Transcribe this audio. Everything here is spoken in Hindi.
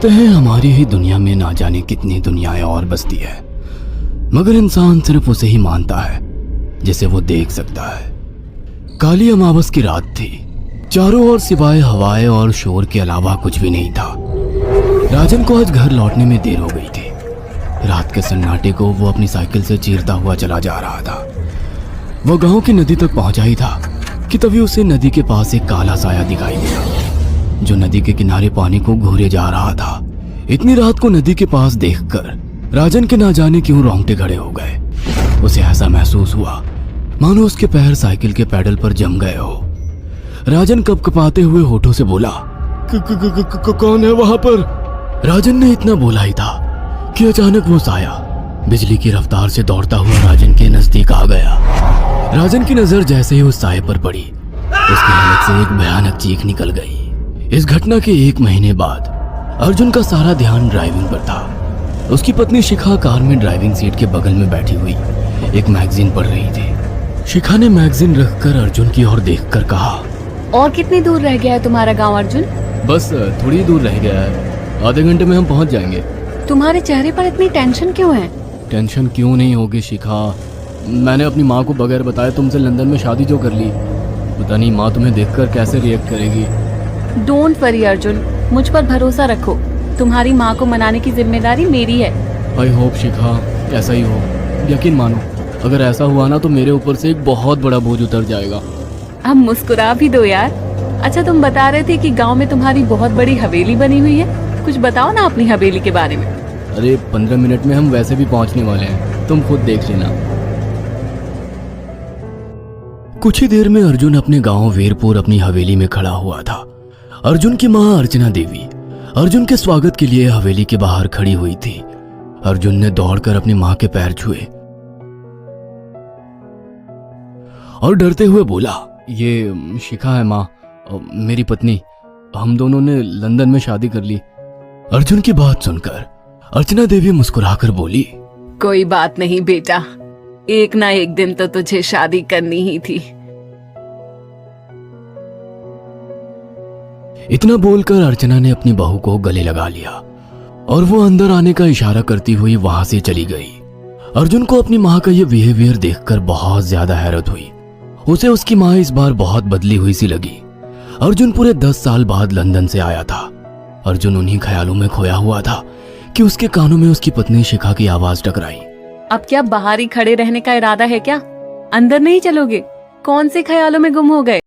कहते हैं हमारी ही दुनिया में ना जाने कितनी दुनियाएं और बसती है, मगर इंसान सिर्फ उसे ही मानता है जिसे वो देख सकता है। काली अमावस की रात थी। चारों ओर सिवाय हवाएं और शोर के अलावा कुछ भी नहीं था। राजन को आज घर लौटने में देर हो गई थी। रात के सन्नाटे को वो अपनी साइकिल से चीरता हुआ चला जा रहा था। वो गांव की नदी तक पहुंचा ही था कि तभी उसे नदी के पास एक काला साया दिखाई दिया जो नदी के किनारे पानी को घूरे जा रहा था। इतनी रात को नदी के पास देखकर राजन के ना जाने क्यों रोंगटे खड़े हो गए। उसे ऐसा महसूस हुआ मानो उसके पैर साइकिल के पैडल पर जम गए हो। राजन कपकपाते हुए होठों से बोला, कौन है वहां पर? राजन ने इतना बोला ही था कि अचानक वो साया बिजली की रफ्तार से दौड़ता हुआ राजन के नजदीक आ गया। राजन की नजर जैसे ही उस साये पर पड़ी, उसके हलक से एक भयानक चीख निकल गई। इस घटना के 1 महीने बाद अर्जुन का सारा ध्यान ड्राइविंग पर था। उसकी पत्नी शिखा कार में ड्राइविंग सीट के बगल में बैठी हुई एक मैगजीन पढ़ रही थी। शिखा ने मैगजीन रखकर अर्जुन की ओर देखकर कहा, और कितनी दूर रह गया है तुम्हारा गांव अर्जुन? बस थोड़ी दूर रह गया है, आधे घंटे में हम पहुंच जाएंगे। तुम्हारे चेहरे पर इतनी टेंशन क्यों है? टेंशन क्यों नहीं होगी शिखा, मैंने अपनी माँ को बगैर बताए तुमसे लंदन में शादी जो कर ली। पता नहीं माँ तुम्हें देखकर कैसे रिएक्ट करेगी। डोंट वरी अर्जुन, मुझ पर भरोसा रखो। तुम्हारी माँ को मनाने की जिम्मेदारी मेरी है। आई होप शिखा ऐसा ही हो। यकीन मानो अगर ऐसा हुआ ना तो मेरे ऊपर से एक बहुत बड़ा बोझ उतर जाएगा। अब मुस्कुरा भी दो यार। अच्छा, तुम बता रहे थे कि गांव में तुम्हारी बहुत बड़ी हवेली बनी हुई है। कुछ बताओ ना अपनी हवेली के बारे में। अरे 15 मिनट में हम वैसे भी पहुंचने वाले हैं, तुम खुद देख लेना। कुछ ही देर में अर्जुन अपने गांव वीरपुर अपनी हवेली में खड़ा हुआ था। अर्जुन की मां अर्चना देवी अर्जुन के स्वागत के लिए हवेली के बाहर खड़ी हुई थी। अर्जुन ने दौड़कर अपनी मां के पैर छुए और डरते हुए बोला, ये शिखा है मां, मेरी पत्नी। हम दोनों ने लंदन में शादी कर ली। अर्जुन की बात सुनकर अर्चना देवी मुस्कुराकर बोली, कोई बात नहीं बेटा, एक ना एक दिन तो तुझे शादी करनी ही थी। इतना बोलकर अर्चना ने अपनी बहू को गले लगा लिया और वो अंदर आने का इशारा करती हुई वहां से चली गई। अर्जुन को अपनी माँ का ये बिहेवियर देखकर बहुत ज्यादा हैरत हुई। उसे उसकी माँ इस बार बहुत बदली हुई सी लगी। अर्जुन पूरे 10 साल बाद लंदन से आया था। अर्जुन उन्हीं ख्यालों में खोया हुआ था कि उसके कानों में उसकी पत्नी शिखा की आवाज टकराई। अब क्या बाहर ही खड़े रहने का इरादा है क्या? अंदर नहीं चलोगे? कौन से ख्यालों में गुम हो गए?